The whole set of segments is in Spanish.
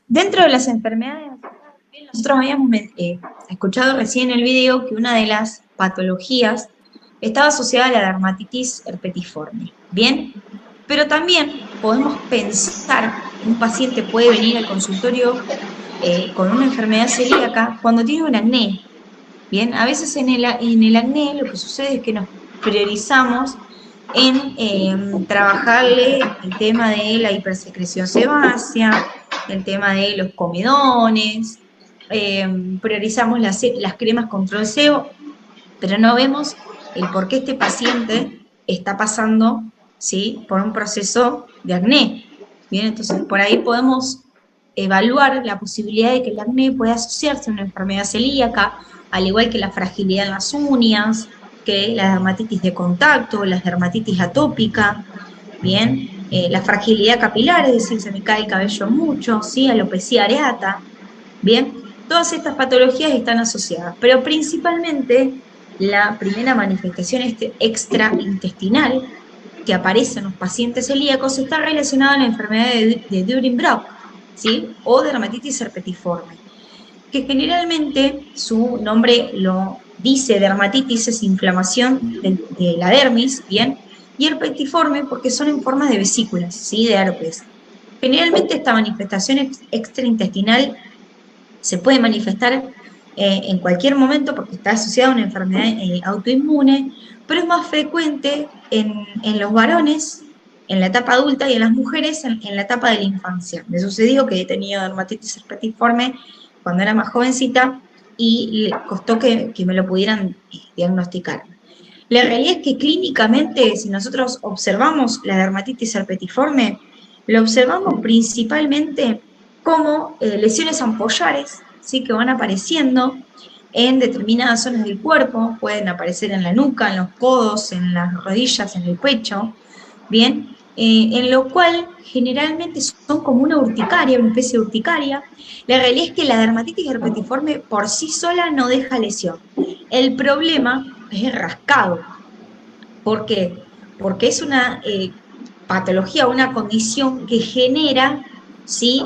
Dentro de las enfermedades, nosotros habíamos escuchado recién en el video que una de las patologías estaba asociada a la dermatitis herpetiforme, ¿bien? Pero también podemos pensar que un paciente puede venir al consultorio con una enfermedad celíaca cuando tiene un acné, ¿bien? A veces en el acné lo que sucede es que nos priorizamos en trabajarle el tema de la hipersecreción sebácea, el tema de los comedones, priorizamos las cremas control sebo, pero no vemos el por qué este paciente está pasando, ¿sí?, por un proceso de acné. Bien, entonces por ahí podemos evaluar la posibilidad de que el acné pueda asociarse a una enfermedad celíaca, al igual que la fragilidad en las uñas, que la dermatitis de contacto, la dermatitis atópica, bien, la fragilidad capilar, es decir, se me cae el cabello mucho, ¿sí?, alopecia areata, bien, todas estas patologías están asociadas, pero principalmente la primera manifestación extraintestinal que aparece en los pacientes celíacos está relacionada a la enfermedad de During-Brock, ¿sí?, o dermatitis herpetiforme, que generalmente su nombre lo dice, dermatitis es inflamación de la dermis, ¿bien? Y herpetiforme porque son en forma de vesículas, ¿sí?, de herpes. Generalmente esta manifestación extraintestinal se puede manifestar en cualquier momento porque está asociada a una enfermedad autoinmune, pero es más frecuente en los varones en la etapa adulta y en las mujeres en la etapa de la infancia. Me sucedió que he tenido dermatitis herpetiforme cuando era más jovencita y le costó que me lo pudieran diagnosticar. La realidad es que clínicamente, si nosotros observamos la dermatitis herpetiforme, lo observamos principalmente como lesiones ampollares, ¿sí?, que van apareciendo en determinadas zonas del cuerpo, pueden aparecer en la nuca, en los codos, en las rodillas, en el pecho, ¿bien? En lo cual generalmente son como una urticaria, una especie de urticaria. La realidad es que la dermatitis herpetiforme por sí sola no deja lesión. El problema es el rascado. ¿Por qué? Porque es una patología, una condición que genera, ¿sí?,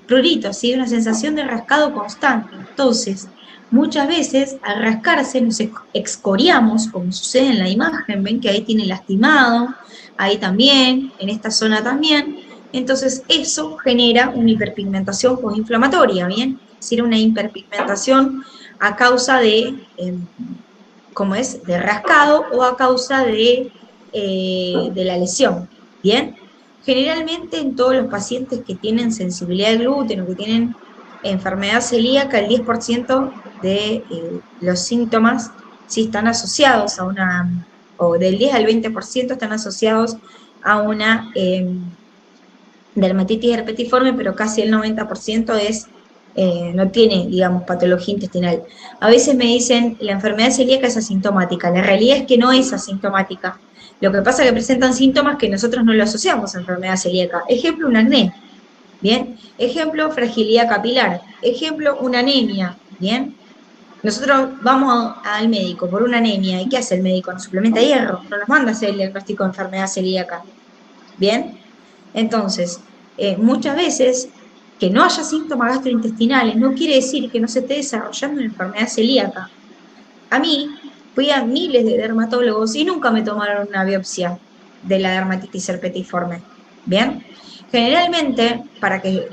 prurito, ¿sí?, una sensación de rascado constante. Entonces, muchas veces al rascarse nos excoriamos, como sucede en la imagen, ven que ahí tiene lastimado, ahí también, en esta zona también. Entonces, eso genera una hiperpigmentación postinflamatoria, ¿bien? Es decir, una hiperpigmentación a causa de rascado o a causa de la lesión, ¿bien? Generalmente en todos los pacientes que tienen sensibilidad al gluten o que tienen enfermedad celíaca, el 10% de los síntomas sí están asociados a o del 10 al 20% están asociados a una dermatitis herpetiforme, pero casi el 90% no tiene, digamos, patología intestinal. A veces me dicen, la enfermedad celíaca es asintomática. La realidad es que no es asintomática. Lo que pasa es que presentan síntomas que nosotros no lo asociamos a enfermedad celíaca. Ejemplo, un acné, ¿bien? Ejemplo, fragilidad capilar. Ejemplo, una anemia, ¿bien? Nosotros vamos al médico por una anemia, ¿y qué hace el médico? Nos suplementa hierro, no nos manda a hacer el diagnóstico de enfermedad celíaca, ¿bien? Entonces, muchas veces que no haya síntomas gastrointestinales no quiere decir que no se esté desarrollando una enfermedad celíaca. A mí, fui a miles de dermatólogos y nunca me tomaron una biopsia de la dermatitis herpetiforme. ¿Bien? Generalmente, para que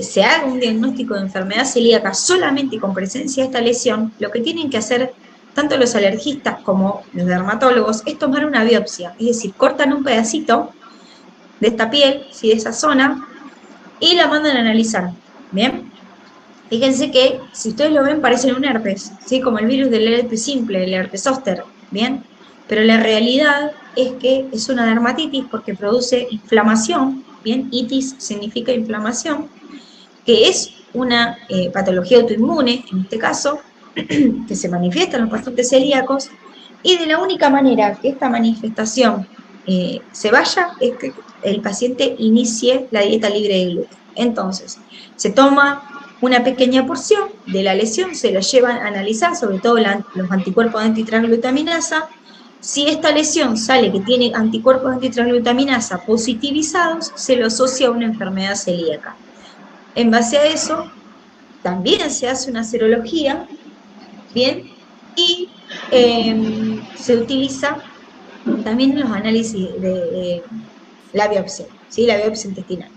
se haga un diagnóstico de enfermedad celíaca solamente con presencia de esta lesión, lo que tienen que hacer tanto los alergistas como los dermatólogos es tomar una biopsia. Es decir, cortan un pedacito de esta piel, ¿sí?, de esa zona, y la mandan a analizar, ¿bien? Fíjense que, si ustedes lo ven, parecen un herpes, ¿sí?, como el virus del herpes simple, el herpes zóster, ¿bien? Pero la realidad es que es una dermatitis porque produce inflamación, ¿bien? Itis significa inflamación, que es una patología autoinmune, en este caso, que se manifiesta en los pacientes celíacos, y de la única manera que esta manifestación se vaya es que el paciente inicie la dieta libre de gluten. Entonces, se toma una pequeña porción de la lesión, se la llevan a analizar, sobre todo los anticuerpos de antitransglutaminasa, Si esta lesión sale que tiene anticuerpos antitransglutaminasa positivizados, se lo asocia a una enfermedad celíaca. En base a eso, también se hace una serología, ¿bien? Y se utiliza también los análisis de la biopsia, ¿sí? La biopsia intestinal.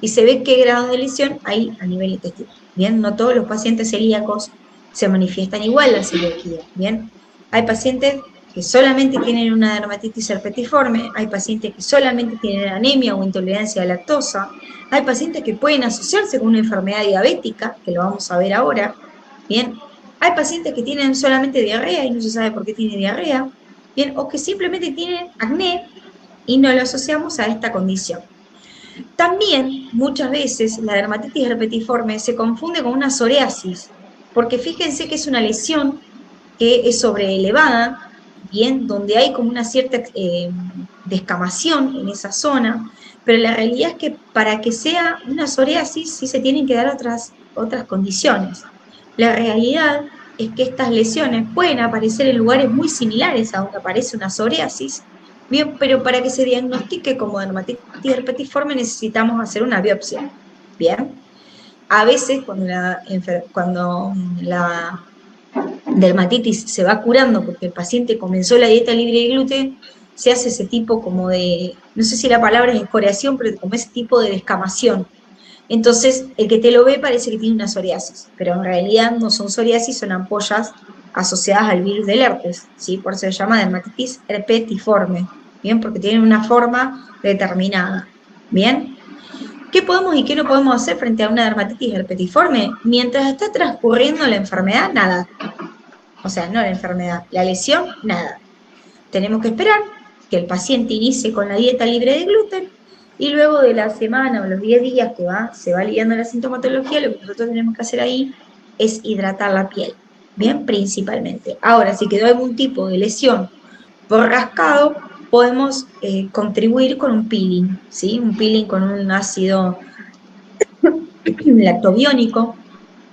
Y se ve qué grado de lesión hay a nivel intestinal. Bien, no todos los pacientes celíacos se manifiestan igual la celiaquía. Bien, hay pacientes que solamente tienen una dermatitis herpetiforme, hay pacientes que solamente tienen anemia o intolerancia a la lactosa, hay pacientes que pueden asociarse con una enfermedad diabética, que lo vamos a ver ahora. Bien, hay pacientes que tienen solamente diarrea y no se sabe por qué tiene diarrea. Bien, o que simplemente tienen acné y no lo asociamos a esta condición. También, muchas veces, la dermatitis herpetiforme se confunde con una psoriasis, porque fíjense que es una lesión que es sobreelevada, bien, donde hay como una cierta descamación en esa zona, pero la realidad es que para que sea una psoriasis sí se tienen que dar otras condiciones. La realidad es que estas lesiones pueden aparecer en lugares muy similares a donde aparece una psoriasis, bien, pero para que se diagnostique como dermatitis herpetiforme necesitamos hacer una biopsia, bien. A veces cuando la dermatitis se va curando porque el paciente comenzó la dieta libre de gluten, se hace ese tipo como de, no sé si la palabra es escoriación, pero como ese tipo de descamación. Entonces, el que te lo ve parece que tiene una psoriasis, pero en realidad no son psoriasis, son ampollas asociadas al virus del herpes, ¿sí? Por eso se llama dermatitis herpetiforme, ¿bien? Porque tienen una forma determinada, ¿bien? ¿Qué podemos y qué no podemos hacer frente a una dermatitis herpetiforme? Mientras está transcurriendo la enfermedad, nada. O sea, no la enfermedad, la lesión, nada. Tenemos que esperar que el paciente inicie con la dieta libre de gluten y luego de la semana o los 10 días que se va aliviando la sintomatología, lo que nosotros tenemos que hacer ahí es hidratar la piel, bien, principalmente. Ahora, si quedó algún tipo de lesión por rascado, podemos contribuir con un peeling, ¿sí? Un peeling con un ácido lactobiónico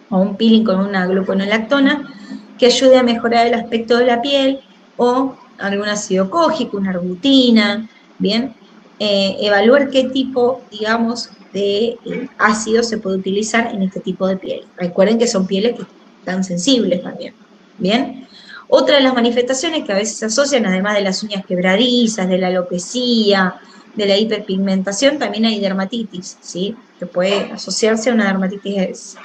o un peeling con una gluconolactona que ayude a mejorar el aspecto de la piel, o algún ácido cógico, una arbutina, ¿bien? Evaluar qué tipo, digamos, de ácido se puede utilizar en este tipo de piel. Recuerden que son pieles que están sensibles también, ¿bien? Otra de las manifestaciones que a veces se asocian, además de las uñas quebradizas, de la alopecia, de la hiperpigmentación, también hay dermatitis, ¿sí? Que puede asociarse a una dermatitis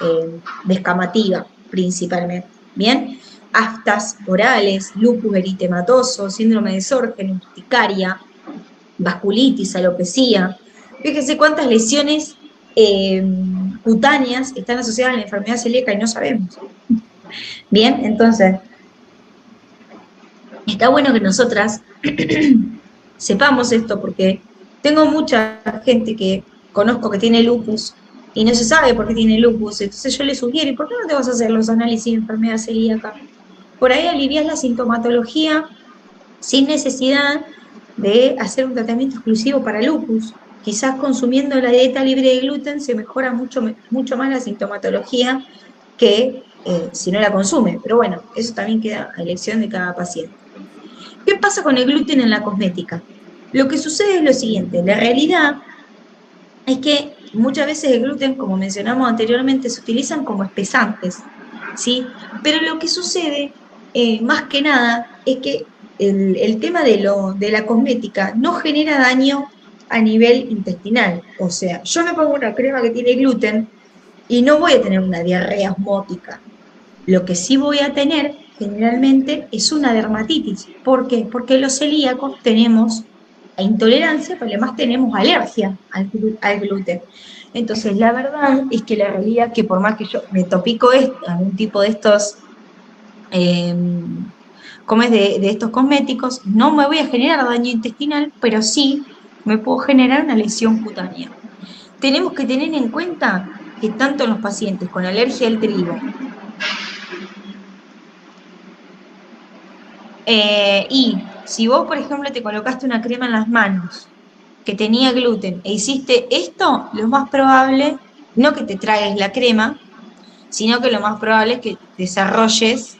descamativa, principalmente, ¿bien? Aftas orales, lupus eritematoso, síndrome de Sjögren, urticaria, vasculitis, alopecia. Fíjense cuántas lesiones cutáneas están asociadas a la enfermedad celíaca y no sabemos. Bien, entonces, está bueno que nosotras sepamos esto porque tengo mucha gente que conozco que tiene lupus y no se sabe por qué tiene lupus, entonces yo le sugiero, ¿y por qué no te vas a hacer los análisis de enfermedad celíaca? Por ahí alivias la sintomatología sin necesidad de hacer un tratamiento exclusivo para lupus. Quizás consumiendo la dieta libre de gluten se mejora mucho más la sintomatología que si no la consume, pero bueno, eso también queda a elección de cada paciente. ¿Qué pasa con el gluten en la cosmética? Lo que sucede es lo siguiente, la realidad es que muchas veces el gluten, como mencionamos anteriormente, se utilizan como espesantes, ¿sí? Pero lo que sucede, más que nada, es que el tema de la cosmética no genera daño a nivel intestinal. O sea, yo me pongo una crema que tiene gluten y no voy a tener una diarrea osmótica. Lo que sí voy a tener generalmente es una dermatitis. ¿Por qué? Porque los celíacos tenemos intolerancia, pero además tenemos alergia al gluten. Entonces, la verdad es que la realidad es que por más que yo me topico algún tipo de estos, como es de estos cosméticos, no me voy a generar daño intestinal, pero sí me puedo generar una lesión cutánea. Tenemos que tener en cuenta que tanto los pacientes con alergia al trigo, y si vos, por ejemplo, te colocaste una crema en las manos que tenía gluten e hiciste esto, lo más probable, no que te tragues la crema, sino que lo más probable es que desarrolles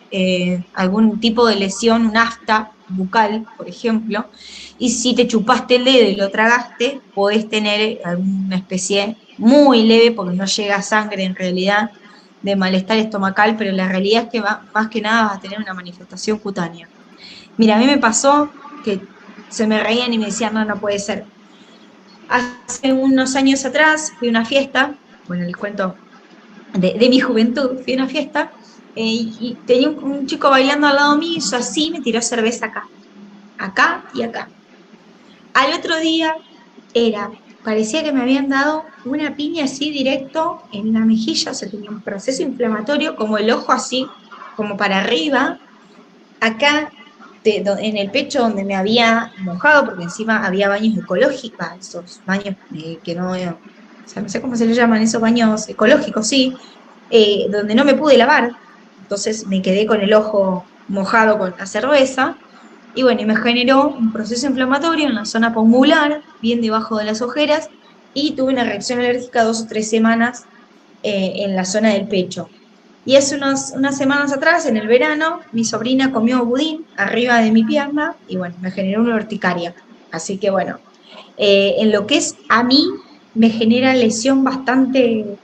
algún tipo de lesión, un afta, bucal, por ejemplo, y si te chupaste el dedo y lo tragaste, podés tener alguna especie muy leve, porque no llega sangre en realidad, de malestar estomacal, pero la realidad es que más que nada vas a tener una manifestación cutánea. Mira, a mí me pasó que se me reían y me decían, no, no puede ser. Hace unos años atrás fui a una fiesta, bueno, les cuento de mi juventud, fui a una fiesta y tenía un chico bailando al lado mío, hizo así, me tiró cerveza acá, acá y acá. Al otro día parecía que me habían dado una piña así directo en la mejilla, o sea, tenía un proceso inflamatorio, como el ojo así, como para arriba, acá en el pecho donde me había mojado, porque encima había baños ecológicos, esos baños que no, o sea, no sé cómo se le llaman, esos baños ecológicos, sí, donde no me pude lavar, entonces me quedé con el ojo mojado con la cerveza, y bueno, y me generó un proceso inflamatorio en la zona pungular, bien debajo de las ojeras, y tuve una reacción alérgica 2 o 3 semanas en la zona del pecho. Y hace unas semanas atrás, en el verano, mi sobrina comió budín arriba de mi pierna y bueno, me generó una urticaria. Así que bueno, en lo que es a mí, me genera lesión bastante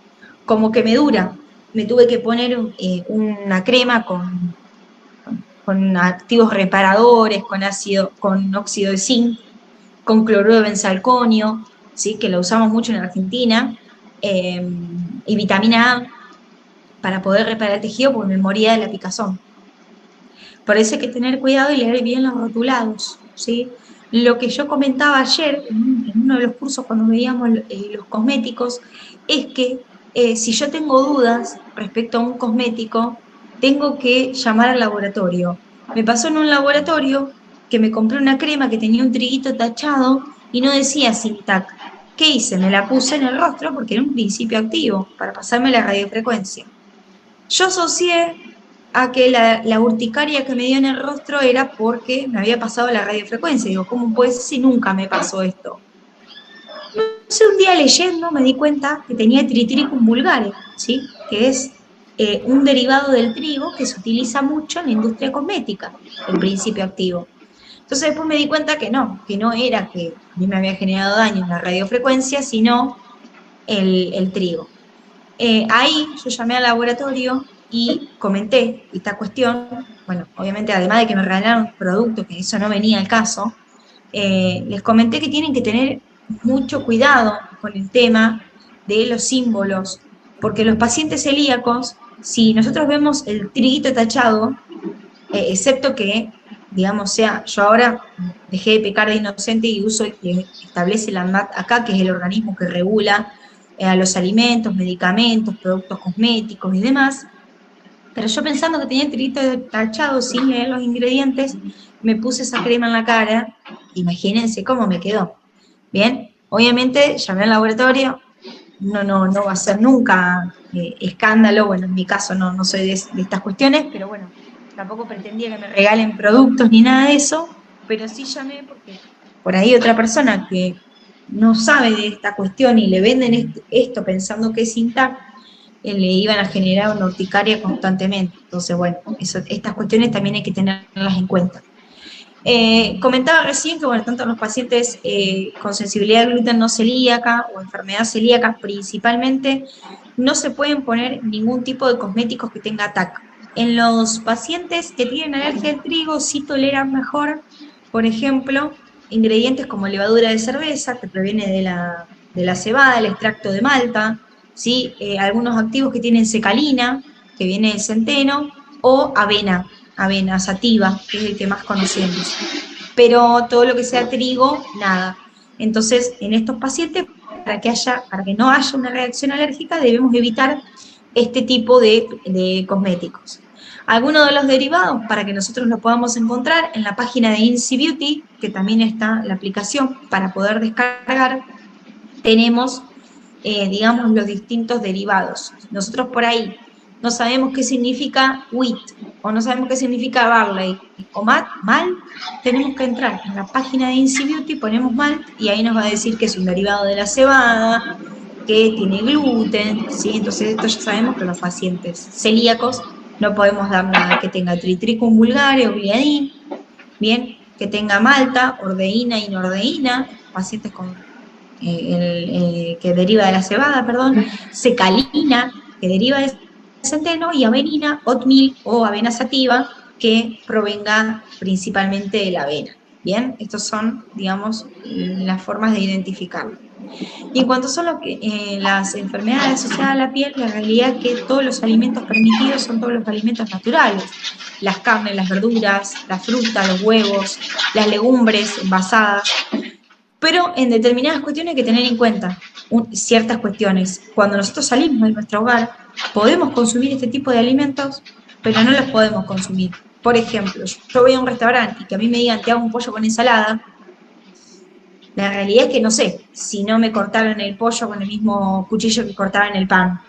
como que me dura. Me tuve que poner una crema con activos reparadores, con óxido de zinc, con cloruro de benzalconio, ¿sí? Que lo usamos mucho en Argentina, y vitamina A para poder reparar el tejido porque me moría de la picazón. Por eso hay que tener cuidado y leer bien los rotulados, ¿sí? Lo que yo comentaba ayer en uno de los cursos cuando veíamos los cosméticos es que si yo tengo dudas respecto a un cosmético, tengo que llamar al laboratorio. Me pasó en un laboratorio que me compré una crema que tenía un triguito tachado y no decía Sintac. ¿Qué hice? Me la puse en el rostro porque era un principio activo para pasarme la radiofrecuencia. Yo asocié a que la urticaria que me dio en el rostro era porque me había pasado la radiofrecuencia. Digo, ¿cómo puede ser si nunca me pasó esto? Entonces un día leyendo me di cuenta que tenía Triticum vulgare, ¿sí? Que es un derivado del trigo que se utiliza mucho en la industria cosmética, el principio activo. Entonces después me di cuenta que no era que a mí me había generado daño en la radiofrecuencia, sino el trigo. Ahí yo llamé al laboratorio y comenté esta cuestión. Bueno, obviamente, además de que me regalaron productos, que eso no venía al caso, les comenté que tienen que tener mucho cuidado con el tema de los símbolos, porque los pacientes celíacos, si nosotros vemos el triguito tachado, excepto que, digamos, yo ahora dejé de pecar de inocente y uso el que establece la ANMAT acá, que es el organismo que regula a los alimentos, medicamentos, productos cosméticos y demás. Pero yo pensando que tenía el triguito tachado sin leer los ingredientes, me puse esa crema en la cara. Imagínense cómo me quedó. Bien, obviamente llamé al laboratorio, no va a ser nunca escándalo, bueno, en mi caso no soy de estas cuestiones, pero bueno, tampoco pretendía que me regalen productos ni nada de eso, pero sí llamé porque por ahí otra persona que no sabe de esta cuestión y le venden esto pensando que es Intac, le iban a generar una urticaria constantemente. Entonces, bueno, estas cuestiones también hay que tenerlas en cuenta. Comentaba recién que, bueno, tanto los pacientes con sensibilidad al gluten no celíaca o enfermedad celíaca principalmente, no se pueden poner ningún tipo de cosméticos que tenga TAC. En los pacientes que tienen alergia al trigo sí toleran mejor, por ejemplo, ingredientes como levadura de cerveza, que proviene de la cebada, el extracto de malta, ¿sí? Algunos activos que tienen secalina, que viene del centeno, o avena sativa, que es el que más conocemos. Pero todo lo que sea trigo, nada. Entonces, en estos pacientes, para que no haya una reacción alérgica, debemos evitar este tipo de cosméticos. Algunos de los derivados, para que nosotros lo podamos encontrar en la página de Incy Beauty, que también está la aplicación para poder descargar, tenemos, digamos, los distintos derivados. Nosotros por ahí no sabemos qué significa wheat, o no sabemos qué significa barley, o malt, tenemos que entrar en la página de Incy Beauty, ponemos malt, y ahí nos va a decir que es un derivado de la cebada, que tiene gluten, ¿sí? Entonces esto ya sabemos que los pacientes celíacos no podemos dar nada que tenga Triticum vulgare o gliadin, ¿bien? que tenga malta, ordeína y nordeína, pacientes con que deriva de la cebada, perdón, secalina, que deriva de centeno, y avenina, oatmeal o avena sativa, que provenga principalmente de la avena. Bien, estos son, digamos, las formas de identificarlo. Y en cuanto son las enfermedades asociadas a la piel, la realidad es que todos los alimentos permitidos son todos los alimentos naturales. Las carnes, las verduras, la fruta, los huevos, las legumbres envasadas. Pero en determinadas cuestiones hay que tener en cuenta ciertas cuestiones. Cuando nosotros salimos de nuestro hogar, podemos consumir este tipo de alimentos, pero no los podemos consumir. Por ejemplo, yo voy a un restaurante y que a mí me digan te hago un pollo con ensalada, la realidad es que no sé si no me cortaron el pollo con el mismo cuchillo que cortaban el pan,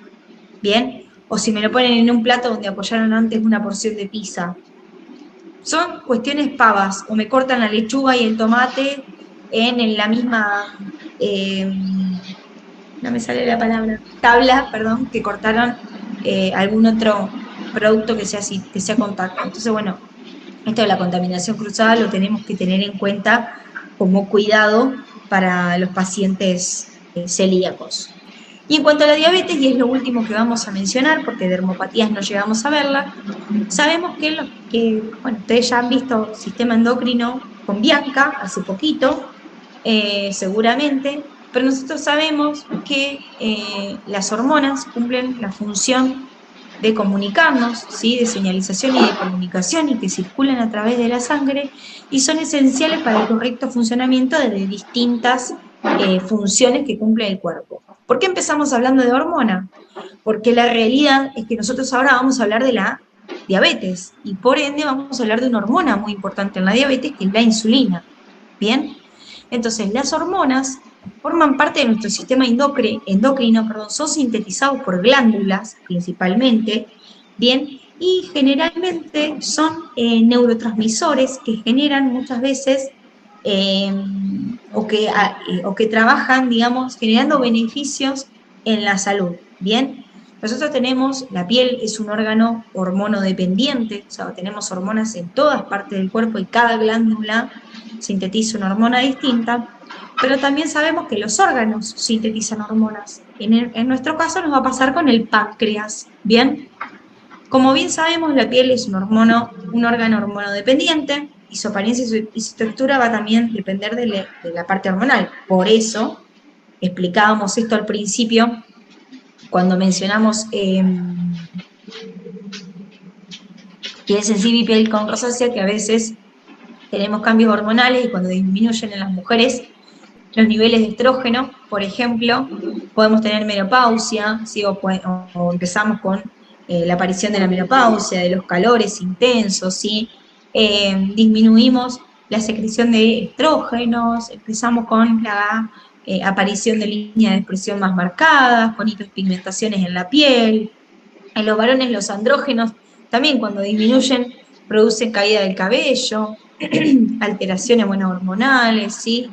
¿bien? O si me lo ponen en un plato donde apoyaron antes una porción de pizza. Son cuestiones pavas, o me cortan la lechuga y el tomate en la misma, eh, no me sale la palabra, tabla, perdón, que cortaron algún otro producto que sea contacto. Entonces, bueno, esto de la contaminación cruzada lo tenemos que tener en cuenta como cuidado para los pacientes celíacos. Y en cuanto a la diabetes, y es lo último que vamos a mencionar, porque dermopatías no llegamos a verla, sabemos bueno, ustedes ya han visto sistema endocrino con Bianca hace poquito, seguramente, pero nosotros sabemos que las hormonas cumplen la función de comunicarnos, ¿sí? De señalización y de comunicación, y que circulan a través de la sangre, y son esenciales para el correcto funcionamiento de distintas funciones que cumple el cuerpo. ¿Por qué empezamos hablando de hormona? Porque la realidad es que nosotros ahora vamos a hablar de la diabetes, y por ende vamos a hablar de una hormona muy importante en la diabetes, que es la insulina. ¿Bien? Entonces, las hormonas forman parte de nuestro sistema endocrino, son sintetizados por glándulas principalmente, ¿bien? Y generalmente son neurotransmisores que generan muchas veces eh, o que trabajan, digamos, generando beneficios en la salud, ¿bien? Nosotros tenemos, la piel es un órgano hormonodependiente, o sea, tenemos hormonas en todas partes del cuerpo y cada glándula sintetiza una hormona distinta, pero también sabemos que los órganos sintetizan hormonas. En nuestro caso nos va a pasar con el páncreas, ¿bien? Como bien sabemos, la piel es un órgano hormonodependiente, y su apariencia y su textura va a también depender de la parte hormonal. Por eso, explicábamos esto al principio, cuando mencionamos piel sensible y piel con rosácea, que a veces tenemos cambios hormonales, y cuando disminuyen en las mujeres los niveles de estrógeno, por ejemplo, podemos tener menopausia, ¿sí? o empezamos con la aparición de la menopausia, de los calores intensos, ¿sí? Disminuimos la secreción de estrógenos, empezamos con la aparición de líneas de expresión más marcadas, con hiperpigmentaciones en la piel. En los varones los andrógenos también, cuando disminuyen, producen caída del cabello, alteraciones, bueno, hormonales, ¿sí?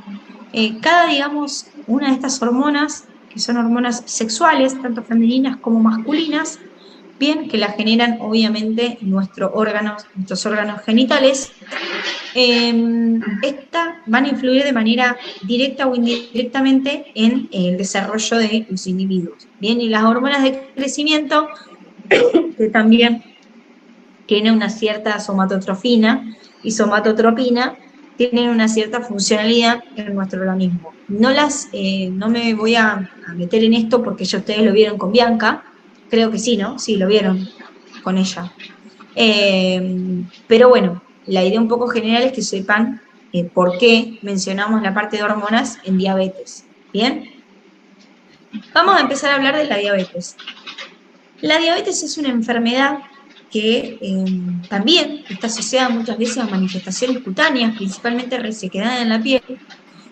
Digamos, una de estas hormonas, que son hormonas sexuales, tanto femeninas como masculinas, bien, que las generan obviamente nuestros órganos genitales, estas van a influir de manera directa o indirectamente en el desarrollo de los individuos. Bien, y las hormonas de crecimiento, que también tienen una cierta somatotrofina y somatotropina, tienen una cierta funcionalidad en nuestro organismo. No me voy a meter en esto porque ya ustedes lo vieron con Bianca, creo que sí, ¿no? Sí, lo vieron con ella. Pero bueno, la idea un poco general es que sepan por qué mencionamos la parte de hormonas en diabetes. ¿Bien? Vamos a empezar a hablar de la diabetes. La diabetes es una enfermedad que también está asociada muchas veces a manifestaciones cutáneas, principalmente resequedad en la piel,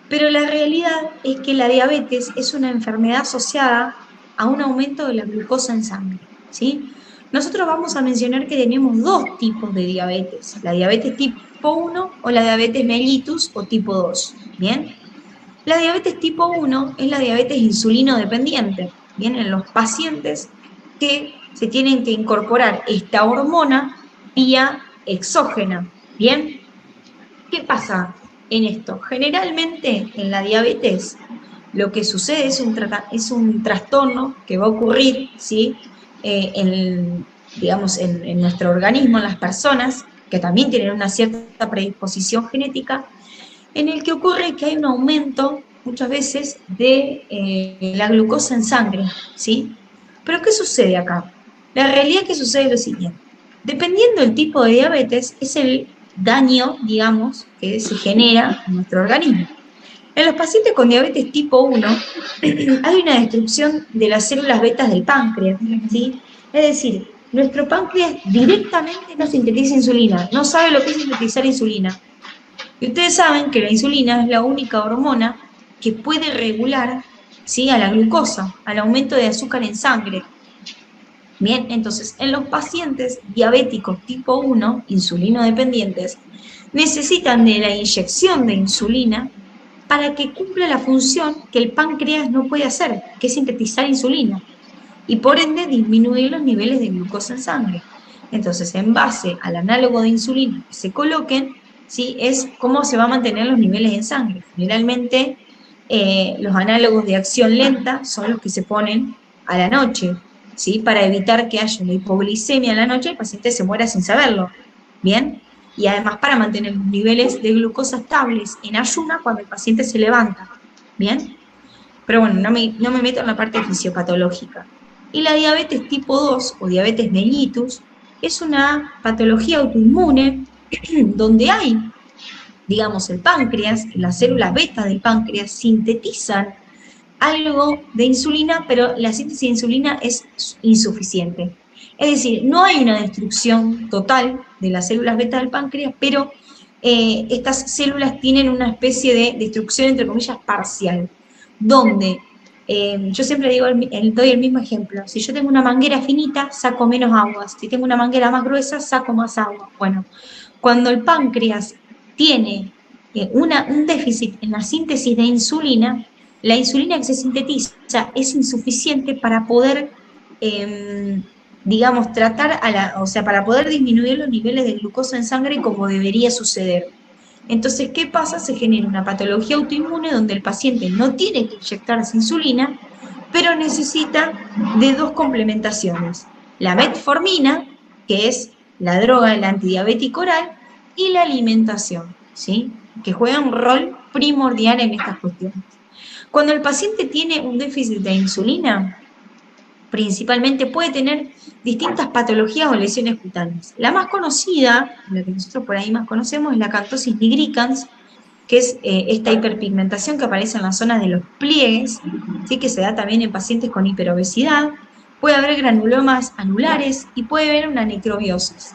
pero la realidad es que la diabetes es una enfermedad asociada a un aumento de la glucosa en sangre, ¿sí? Nosotros vamos a mencionar que tenemos dos tipos de diabetes, la diabetes tipo 1 o la diabetes mellitus o tipo 2, ¿bien? La diabetes tipo 1 es la diabetes insulino dependiente, ¿bien? En los pacientes que se tienen que incorporar esta hormona vía exógena, ¿bien? ¿Qué pasa en esto? Generalmente en la diabetes lo que sucede es un trastorno que va a ocurrir, ¿sí? Digamos, en nuestro organismo, en las personas que también tienen una cierta predisposición genética, en el que ocurre que hay un aumento muchas veces de la glucosa en sangre, ¿sí? Pero ¿qué sucede acá? La realidad que sucede es lo siguiente. Dependiendo del tipo de diabetes, es el daño, digamos, que se genera en nuestro organismo. En los pacientes con diabetes tipo 1 hay una destrucción de las células betas del páncreas, ¿sí? Es decir, nuestro páncreas directamente no sintetiza insulina, no sabe lo que es sintetizar insulina. Y ustedes saben que la insulina es la única hormona que puede regular, ¿sí?, a la glucosa, al aumento de azúcar en sangre. Bien, entonces, en los pacientes diabéticos tipo 1, insulino dependientes, necesitan de la inyección de insulina para que cumpla la función que el páncreas no puede hacer, que es sintetizar insulina, y por ende disminuir los niveles de glucosa en sangre. Entonces, en base al análogo de insulina que se coloquen, ¿sí?, es cómo se van a mantener los niveles en sangre. Generalmente, los análogos de acción lenta son los que se ponen a la noche, ¿sí?, para evitar que haya una hipoglicemia a la noche y el paciente se muera sin saberlo. ¿Bien? Y además para mantener los niveles de glucosa estables en ayuna cuando el paciente se levanta. ¿Bien? Pero bueno, no me meto en la parte fisiopatológica. Y la diabetes tipo 2 o diabetes mellitus es una patología autoinmune donde hay, digamos, el páncreas, las células beta del páncreas sintetizan algo de insulina, pero la síntesis de insulina es insuficiente. Es decir, no hay una destrucción total de las células beta del páncreas, pero estas células tienen una especie de destrucción, entre comillas, parcial, donde yo siempre digo, doy el mismo ejemplo. Si yo tengo una manguera finita, saco menos agua. Si tengo una manguera más gruesa, saco más agua. Bueno, cuando el páncreas tiene un déficit en la síntesis de insulina, la insulina que se sintetiza es insuficiente para poder, digamos, o sea, para poder disminuir los niveles de glucosa en sangre como debería suceder. Entonces, ¿qué pasa? Se genera una patología autoinmune donde el paciente no tiene que inyectarse insulina, pero necesita de dos complementaciones. La metformina, que es la droga del antidiabético oral, y la alimentación, ¿sí?, que juega un rol primordial en estas cuestiones. Cuando el paciente tiene un déficit de insulina, principalmente puede tener distintas patologías o lesiones cutáneas. La más conocida, la que nosotros por ahí más conocemos, es la acanthosis nigricans, que es esta hiperpigmentación que aparece en la zona de los pliegues, ¿sí?, que se da también en pacientes con hiperobesidad. Puede haber granulomas anulares y puede haber una necrobiosis.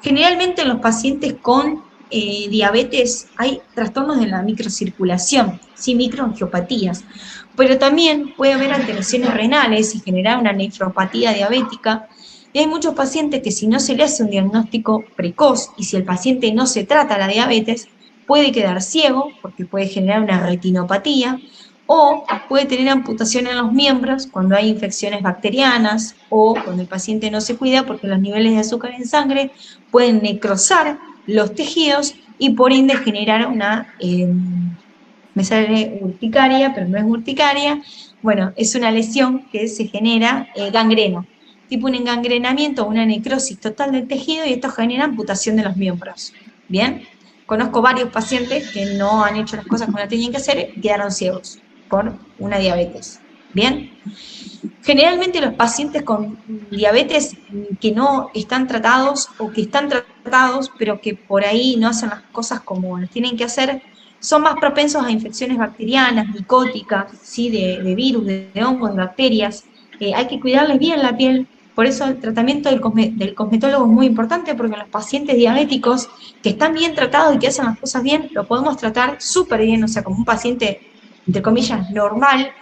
Generalmente en los pacientes con diabetes hay trastornos de la microcirculación, ¿sí?, microangiopatías, pero también puede haber alteraciones renales y generar una nefropatía diabética. Y hay muchos pacientes que si no se le hace un diagnóstico precoz y si el paciente no se trata la diabetes, puede quedar ciego porque puede generar una retinopatía o puede tener amputación en los miembros cuando hay infecciones bacterianas o cuando el paciente no se cuida porque los niveles de azúcar en sangre pueden necrosar los tejidos y por ende generar una, me sale urticaria, pero no es urticaria, bueno, es una lesión que se genera gangrena, tipo un engangrenamiento o una necrosis total del tejido y esto genera amputación de los miembros. ¿Bien? Conozco varios pacientes que no han hecho las cosas como las tenían que hacer y quedaron ciegos por una diabetes. ¿Bien? Generalmente los pacientes con diabetes que no están tratados o que están tratados pero que por ahí no hacen las cosas como las tienen que hacer, son más propensos a infecciones bacterianas, micóticas, ¿sí?, de virus, de hongos, de bacterias. Hay que cuidarles bien la piel, por eso el tratamiento del cosmetólogo es muy importante porque los pacientes diabéticos que están bien tratados y que hacen las cosas bien, lo podemos tratar súper bien, o sea, como un paciente, entre comillas, normal.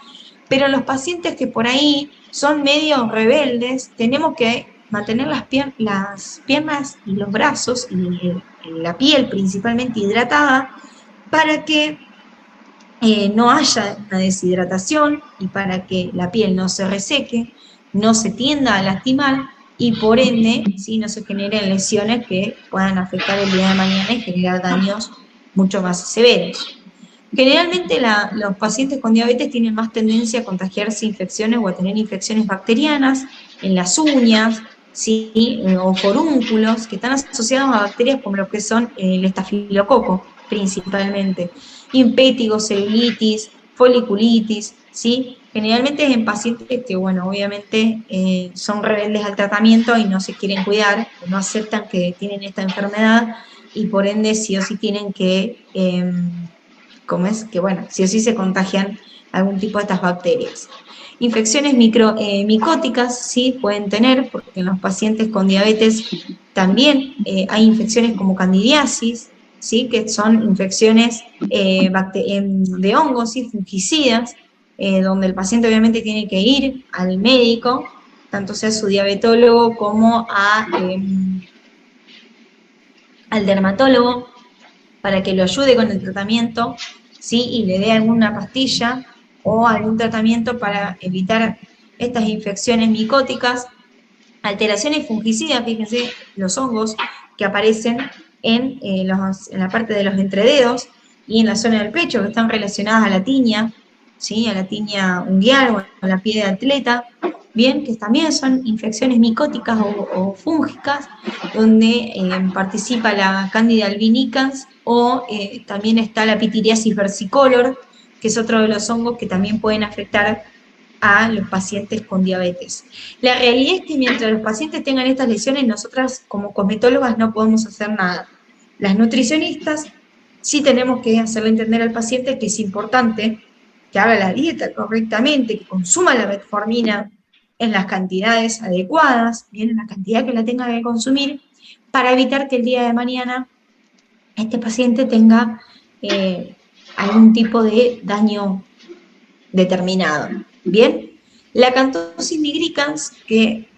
Pero los pacientes que por ahí son medio rebeldes, tenemos que mantener las piernas y los brazos y la piel principalmente hidratada para que no haya una deshidratación y para que la piel no se reseque, no se tienda a lastimar y por ende, ¿sí?, no se generen lesiones que puedan afectar el día de mañana y generar daños mucho más severos. Generalmente los pacientes con diabetes tienen más tendencia a contagiarse infecciones o a tener infecciones bacterianas en las uñas, ¿sí? O forúnculos, que están asociados a bacterias como lo que son el estafilococo, principalmente, impétigo, celulitis, foliculitis, ¿sí? Generalmente es en pacientes que, bueno, obviamente son rebeldes al tratamiento y no se quieren cuidar, no aceptan que tienen esta enfermedad y por ende sí o sí tienen que, como es que, bueno, sí o sí se contagian algún tipo de estas bacterias. Infecciones micóticas sí pueden tener, porque en los pacientes con diabetes también hay infecciones como candidiasis, ¿sí? Que son infecciones de hongos y fungicidas, donde el paciente obviamente tiene que ir al médico, tanto sea su diabetólogo como al dermatólogo, para que lo ayude con el tratamiento, ¿sí? Y le dé alguna pastilla o algún tratamiento para evitar estas infecciones micóticas, alteraciones fungicidas, fíjense, los hongos que aparecen en la parte de los entrededos y en la zona del pecho, que están relacionadas a la tiña, ¿sí? A la tiña unguial o a la piel de atleta, bien, que también son infecciones micóticas o fúngicas, donde participa la Candida albicans o también está la pitiriasis versicolor, que es otro de los hongos que también pueden afectar a los pacientes con diabetes. La realidad es que mientras los pacientes tengan estas lesiones, nosotras como cosmetólogas no podemos hacer nada. Las nutricionistas sí tenemos que hacerle entender al paciente que es importante que haga la dieta correctamente, que consuma la metformina en las cantidades adecuadas, bien, en la cantidad que la tenga que consumir, para evitar que el día de mañana este paciente tenga algún tipo de daño determinado. Bien, la acanthosis nigricans, que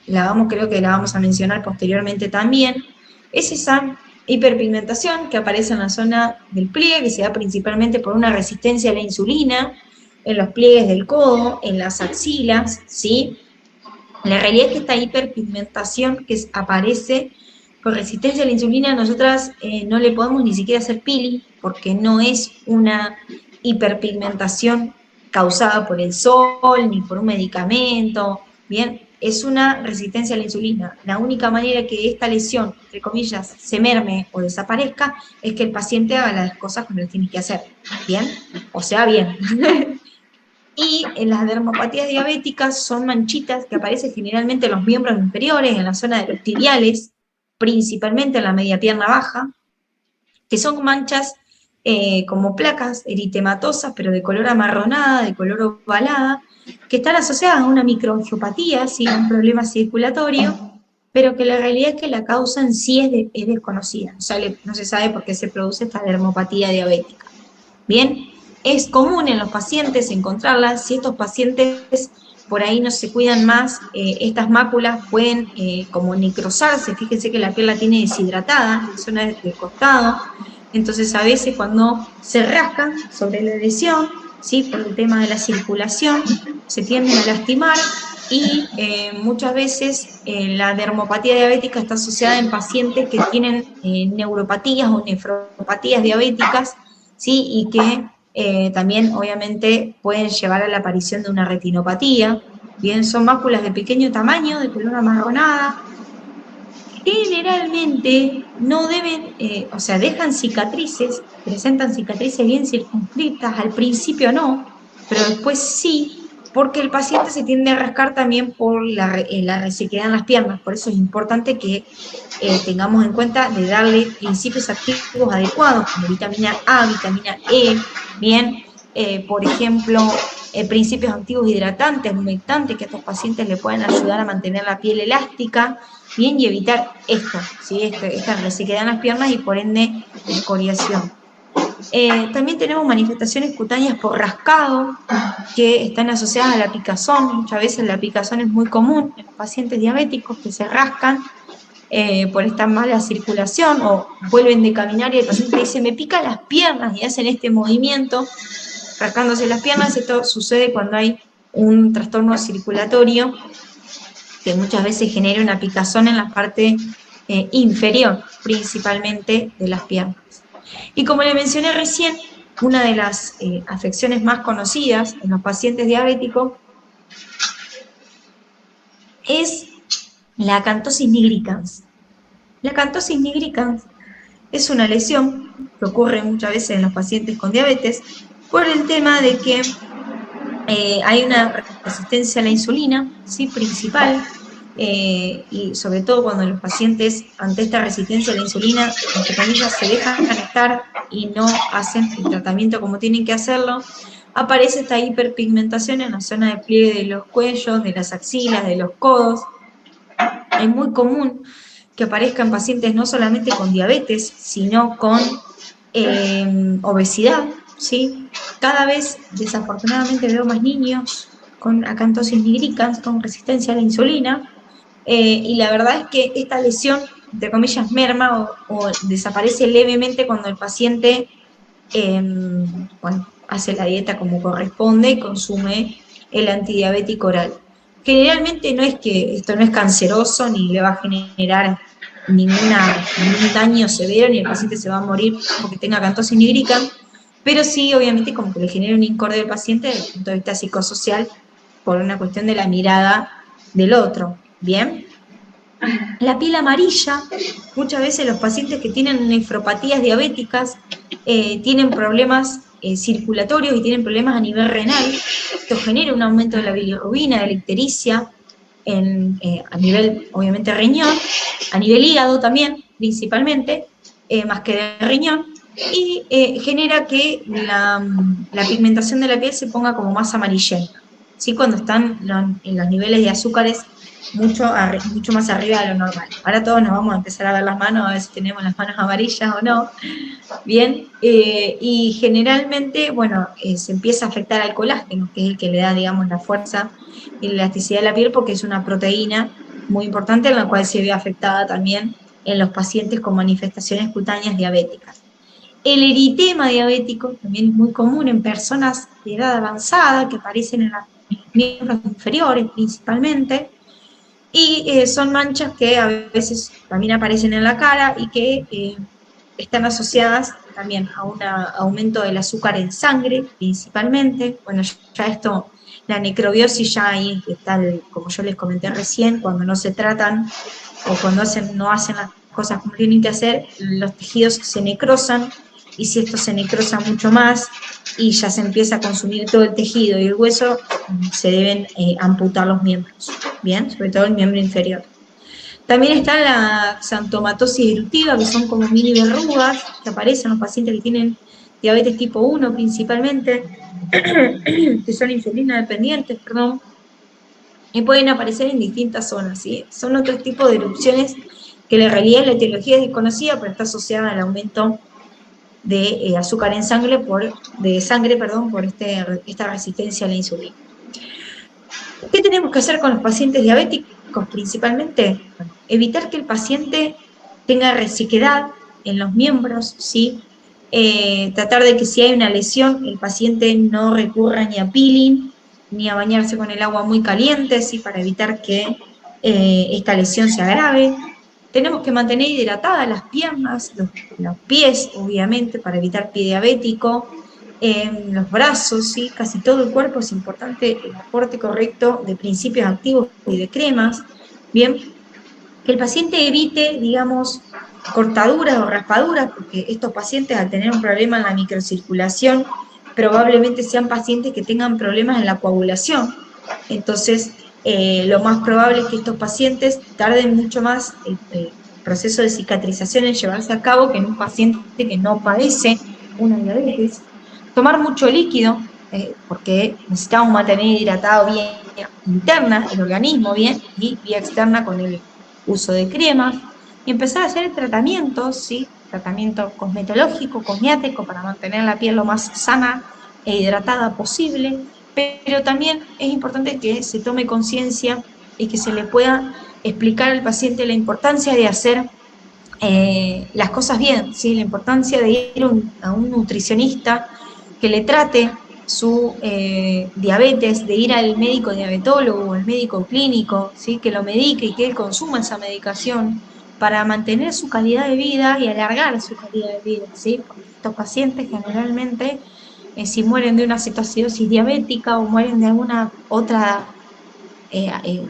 creo que la vamos a mencionar posteriormente también, es esa hiperpigmentación que aparece en la zona del pliegue, que se da principalmente por una resistencia a la insulina, en los pliegues del codo, en las axilas, ¿sí? La realidad es que esta hiperpigmentación que aparece por resistencia a la insulina, nosotras no le podemos ni siquiera hacer peeling, porque no es una hiperpigmentación causada por el sol, ni por un medicamento, bien, es una resistencia a la insulina. La única manera que esta lesión, entre comillas, se merme o desaparezca, es que el paciente haga las cosas como las tiene que hacer, bien, o sea, bien. Y en las dermopatías diabéticas son manchitas que aparecen generalmente en los miembros inferiores, en la zona de los tibiales, principalmente en la media pierna baja, que son manchas como placas eritematosas, pero de color amarronada, de color ovalada, que están asociadas a una microangiopatía, ¿sí? A un problema circulatorio, pero que la realidad es que la causa en sí es desconocida, o sea, no se sabe por qué se produce esta dermopatía diabética. Bien, es común en los pacientes encontrarlas. Si estos pacientes por ahí no se cuidan más, estas máculas pueden como necrosarse. Fíjense que la piel la tiene deshidratada en la zona del costado. Entonces a veces cuando se rascan sobre la lesión, ¿sí? Por el tema de la circulación, se tienden a lastimar y muchas veces la dermopatía diabética está asociada en pacientes que tienen neuropatías o nefropatías diabéticas, ¿sí? Y que también obviamente pueden llevar a la aparición de una retinopatía. Bien, son máculas de pequeño tamaño, de color amarronada. Generalmente no deben, o sea, dejan cicatrices, presentan cicatrices bien circunscritas, al principio no, pero después sí, porque el paciente se tiende a rascar también por la resequedad en las piernas. Por eso es importante que tengamos en cuenta de darle principios activos adecuados, como vitamina A, vitamina E, bien, por ejemplo, principios activos hidratantes, humectantes, que a estos pacientes le pueden ayudar a mantener la piel elástica, bien, y evitar esto, ¿sí? Esta resequedad en las piernas y por ende escoriación. También tenemos manifestaciones cutáneas por rascado, que están asociadas a la picazón. Muchas veces la picazón es muy común en los pacientes diabéticos que se rascan por esta mala circulación o vuelven de caminar y el paciente dice, me pica las piernas y hacen este movimiento, rascándose las piernas. Esto sucede cuando hay un trastorno circulatorio que muchas veces genera una picazón en la parte inferior, principalmente de las piernas. Y como le mencioné recién, una de las afecciones más conocidas en los pacientes diabéticos es la acantosis nigricans. La acantosis nigricans es una lesión que ocurre muchas veces en los pacientes con diabetes por el tema de que hay una resistencia a la insulina, ¿sí? Principal, y sobre todo cuando los pacientes ante esta resistencia a la insulina, entre comillas, se dejan estar y no hacen el tratamiento como tienen que hacerlo, aparece esta hiperpigmentación en la zona de pliegue de los cuellos, de las axilas, de los codos. Es muy común que aparezcan pacientes no solamente con diabetes, sino con obesidad, ¿sí? Cada vez, desafortunadamente, veo más niños con acantosis nigricans, con resistencia a la insulina, y la verdad es que esta lesión, entre comillas, merma o desaparece levemente cuando el paciente, bueno, hace la dieta como corresponde y consume el antidiabético oral. Generalmente no es que esto no es canceroso ni le va a generar ningún daño severo, ni el paciente se va a morir porque tenga acantosis nigricans, pero sí, obviamente, como que le genera un incorde al paciente desde el punto de vista psicosocial por una cuestión de la mirada del otro. ¿Bien? La piel amarilla, muchas veces los pacientes que tienen nefropatías diabéticas tienen problemas circulatorios y tienen problemas a nivel renal. Esto genera un aumento de la bilirrubina, de la ictericia, a nivel, obviamente, riñón, a nivel hígado también, principalmente, más que de riñón, y genera que la pigmentación de la piel se ponga como más amarillenta, ¿sí? Cuando están en los niveles de azúcares mucho más arriba de lo normal. Ahora todos nos vamos a empezar a ver las manos, a ver si tenemos las manos amarillas o no. Bien, y generalmente, bueno, se empieza a afectar al colágeno, que es el que le da, digamos, la fuerza y la elasticidad de la piel, porque es una proteína muy importante en la cual se ve afectada también en los pacientes con manifestaciones cutáneas diabéticas. El eritema diabético también es muy común en personas de edad avanzada que aparecen en los miembros inferiores principalmente, y son manchas que a veces también aparecen en la cara y que están asociadas también a un aumento del azúcar en sangre, principalmente. Bueno, ya esto, la necrobiosis ya ahí está, como yo les comenté recién, cuando no se tratan o cuando no hacen las cosas como tienen que hacer, los tejidos se necrosan, y si esto se necrosa mucho más y ya se empieza a consumir todo el tejido y el hueso, se deben amputar los miembros, ¿bien? Sobre todo el miembro inferior. También está la xantomatosis eruptiva, que son como mini verrugas que aparecen en los pacientes que tienen diabetes tipo 1 principalmente, que son insulina dependientes, perdón, y pueden aparecer en distintas zonas, ¿sí? Son otros tipos de erupciones que en realidad la etiología es desconocida, pero está asociada al aumento de azúcar en sangre por esta resistencia a la insulina. ¿Qué tenemos que hacer con los pacientes diabéticos? Principalmente, bueno, evitar que el paciente tenga resequedad en los miembros, ¿sí? Tratar de que si hay una lesión, el paciente no recurra ni a peeling, ni a bañarse con el agua muy caliente, ¿sí? Para evitar que esta lesión se agrave. Tenemos que mantener hidratadas las piernas, los pies, obviamente, para evitar pie diabético, los brazos, ¿sí? Casi todo el cuerpo es importante el aporte correcto de principios activos y de cremas. Bien, que el paciente evite, digamos, cortaduras o raspaduras, porque estos pacientes, al tener un problema en la microcirculación, probablemente sean pacientes que tengan problemas en la coagulación. Entonces, lo más probable es que estos pacientes tarden mucho más el proceso de cicatrización en llevarse a cabo que en un paciente que no padece una diabetes. Tomar mucho líquido, porque necesitamos mantener hidratado bien interna el organismo, bien, y vía externa con el uso de cremas, y empezar a hacer tratamientos, ¿sí? Tratamiento cosmetológico, cosmético, para mantener la piel lo más sana e hidratada posible, pero también es importante que se tome conciencia y que se le pueda explicar al paciente la importancia de hacer las cosas bien, ¿sí? La importancia de ir a un nutricionista que le trate su diabetes, de ir al médico diabetólogo o al médico clínico, ¿sí? Que lo medique y que él consuma esa medicación, para mantener su calidad de vida y alargar su calidad de vida, ¿sí? Porque estos pacientes generalmente, si mueren de una cetoacidosis diabética o mueren de alguna otra, eh, eh,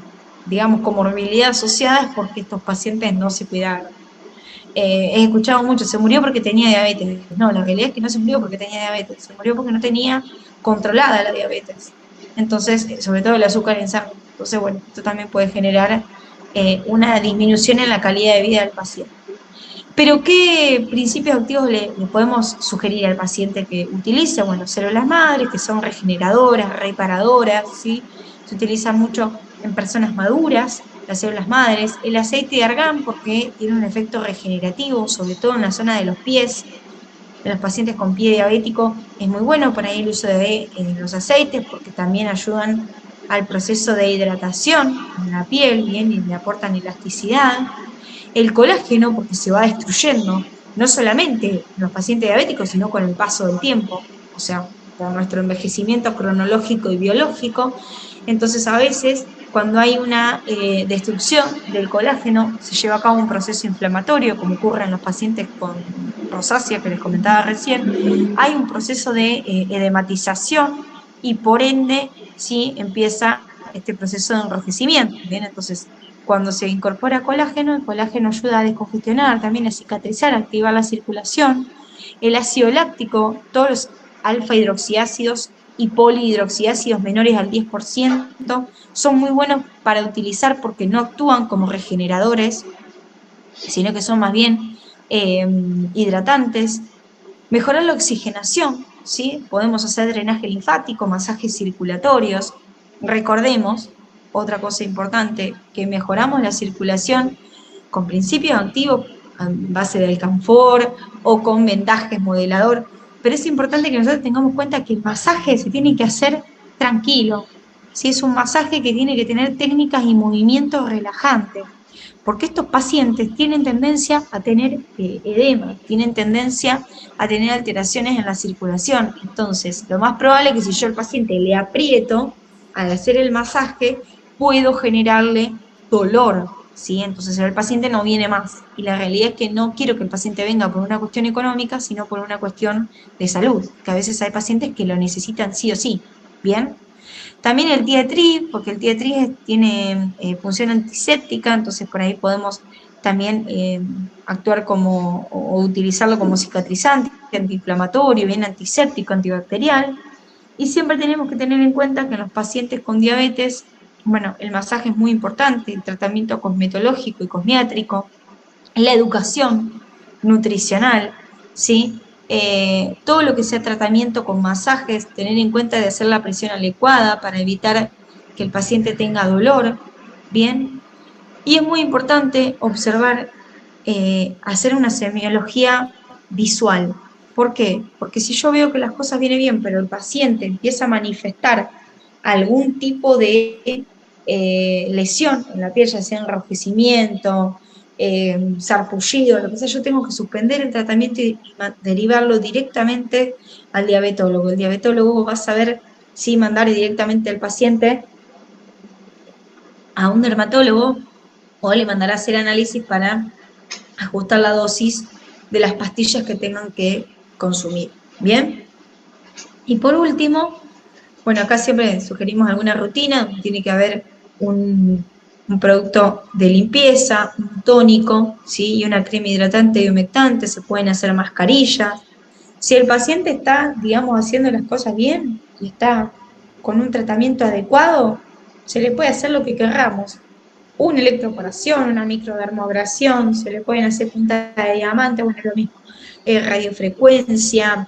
digamos, comorbilidad asociada, es porque estos pacientes no se cuidaron. He escuchado mucho, se murió porque tenía diabetes. No, la realidad es que no se murió porque tenía diabetes, se murió porque no tenía controlada la diabetes. Entonces, sobre todo el azúcar en sangre. Entonces, bueno, esto también puede generar una disminución en la calidad de vida del paciente. Pero, ¿qué principios activos le podemos sugerir al paciente que utilice? Bueno, células madres, que son regeneradoras, reparadoras, ¿sí? Se utiliza mucho en personas maduras, las células madres. El aceite de argán, porque tiene un efecto regenerativo, sobre todo en la zona de los pies. En los pacientes con pie diabético es muy bueno por ahí el uso de los aceites, porque también ayudan al proceso de hidratación en la piel, bien, y le aportan elasticidad. El colágeno, porque se va destruyendo, no solamente en los pacientes diabéticos, sino con el paso del tiempo, o sea, por nuestro envejecimiento cronológico y biológico. Entonces, a veces, cuando hay una destrucción del colágeno, se lleva a cabo un proceso inflamatorio, como ocurre en los pacientes con rosácea que les comentaba recién. Hay un proceso de edematización y por ende, sí, empieza este proceso de enrojecimiento. Bien, entonces, cuando se incorpora colágeno, el colágeno ayuda a descongestionar, también a cicatrizar, a activar la circulación. El ácido láctico, todos los alfa hidroxiácidos y polihidroxiácidos menores al 10%, son muy buenos para utilizar porque no actúan como regeneradores, sino que son más bien hidratantes. Mejorar la oxigenación, ¿sí? Podemos hacer drenaje linfático, masajes circulatorios. Recordemos, otra cosa importante, que mejoramos la circulación con principios activos en base del camphor o con vendajes modelador, pero es importante que nosotros tengamos en cuenta que el masaje se tiene que hacer tranquilo, ¿sí? Es un masaje que tiene que tener técnicas y movimientos relajantes, porque estos pacientes tienen tendencia a tener edema, tienen tendencia a tener alteraciones en la circulación. Entonces, lo más probable es que si yo al paciente le aprieto al hacer el masaje, puedo generarle dolor, ¿sí? Entonces el paciente no viene más. Y la realidad es que no quiero que el paciente venga por una cuestión económica, sino por una cuestión de salud, que a veces hay pacientes que lo necesitan sí o sí. ¿Bien? También el tea tree, porque el tea tree tiene función antiséptica, entonces por ahí podemos también actuar como, o utilizarlo como cicatrizante, antiinflamatorio, bien antiséptico, antibacterial. Y siempre tenemos que tener en cuenta que en los pacientes con diabetes, bueno, el masaje es muy importante, el tratamiento cosmetológico y cosmiátrico, la educación nutricional, ¿sí? Todo lo que sea tratamiento con masajes, tener en cuenta de hacer la presión adecuada para evitar que el paciente tenga dolor, ¿bien? Y es muy importante observar, hacer una semiología visual. ¿Por qué? Porque si yo veo que las cosas vienen bien, pero el paciente empieza a manifestar algún tipo de lesión en la piel, ya sea enrojecimiento, sarpullido, lo que sea, yo tengo que suspender el tratamiento y derivarlo directamente al diabetólogo. El diabetólogo va a saber si mandar directamente al paciente a un dermatólogo o le mandará a hacer análisis para ajustar la dosis de las pastillas que tengan que consumir. ¿Bien? Y por último, bueno, acá siempre sugerimos alguna rutina, tiene que haber un producto de limpieza, un tónico, ¿sí? Y una crema hidratante y humectante, se pueden hacer mascarillas. Si el paciente está, digamos, haciendo las cosas bien y está con un tratamiento adecuado, se le puede hacer lo que querramos. Una electroporación, una microdermoabrasión, se le pueden hacer punta de diamante, bueno, es lo mismo, radiofrecuencia,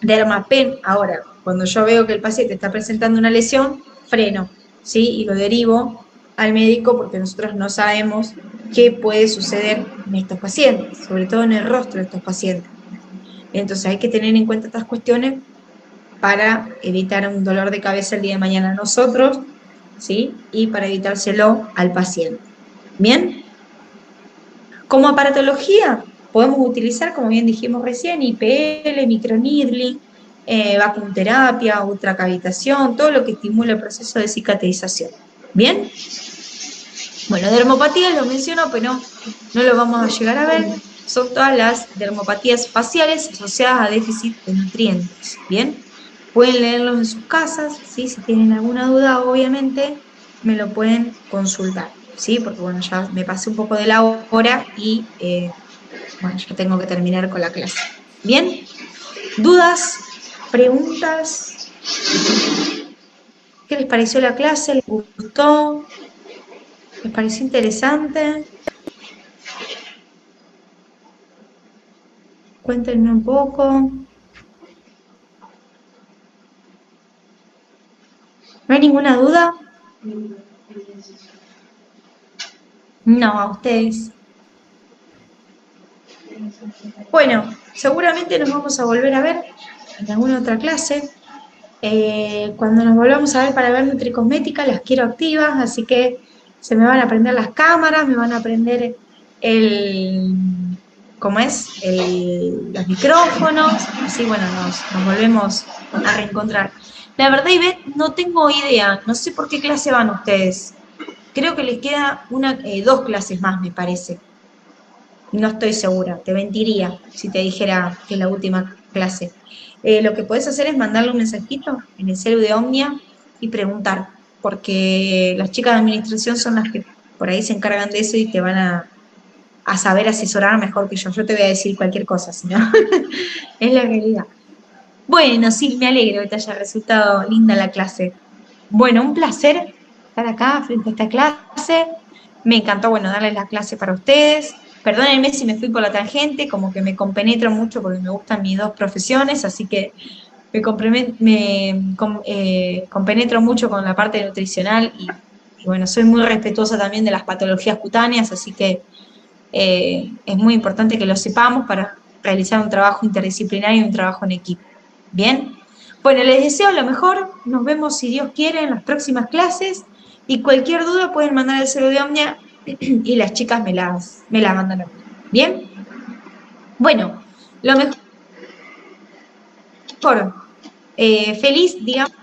dermapen. Ahora, cuando yo veo que el paciente está presentando una lesión, freno, ¿sí? Y lo derivo al médico porque nosotros no sabemos qué puede suceder en estos pacientes, sobre todo en el rostro de estos pacientes. Entonces hay que tener en cuenta estas cuestiones para evitar un dolor de cabeza el día de mañana a nosotros, ¿sí? Y para evitárselo al paciente. ¿Bien? Como aparatología, podemos utilizar, como bien dijimos recién, IPL, microneedling, vacuumterapia, ultracavitación, todo lo que estimula el proceso de cicatrización. ¿Bien? Bueno, dermopatía lo menciono, pero no lo vamos a llegar a ver. Son todas las dermopatías faciales asociadas a déficit de nutrientes. Bien, pueden leerlos en sus casas, ¿sí? Si tienen alguna duda, obviamente, me lo pueden consultar, ¿sí? Porque bueno, ya me pasé un poco de la hora y bueno, ya tengo que terminar con la clase. Bien, ¿dudas? ¿Preguntas? ¿Qué les pareció la clase? ¿Les gustó? ¿Les pareció interesante? Cuéntenme un poco. ¿No hay ninguna duda? No, a ustedes. Bueno, seguramente nos vamos a volver a ver en alguna otra clase. Cuando nos volvamos a ver para ver Nutricosmética, las quiero activas, así que se me van a prender las cámaras, me van a prender el, ¿cómo es? Los micrófonos, así bueno, nos volvemos a reencontrar. La verdad, Ivette, no tengo idea, no sé por qué clase van ustedes. Creo que les queda dos clases más, me parece. No estoy segura, te mentiría si te dijera que es la última clase. Lo que puedes hacer es mandarle un mensajito en el celu de Omnia y preguntar, porque las chicas de administración son las que por ahí se encargan de eso y te van a saber asesorar mejor que yo. Yo te voy a decir cualquier cosa, si no, es la realidad. Bueno, sí, me alegro que te haya resultado linda la clase. Bueno, un placer estar acá frente a esta clase. Me encantó, bueno, darles la clase para ustedes. Perdónenme si me fui por la tangente, como que me compenetro mucho porque me gustan mis dos profesiones, así que compenetro mucho con la parte nutricional y bueno, soy muy respetuosa también de las patologías cutáneas, así que es muy importante que lo sepamos para realizar un trabajo interdisciplinario y un trabajo en equipo. Bien, bueno, les deseo lo mejor, nos vemos si Dios quiere en las próximas clases y cualquier duda pueden mandar al celu de Omnia y las chicas me las mandan a mí. Bien, bueno, lo mejor, feliz, digamos.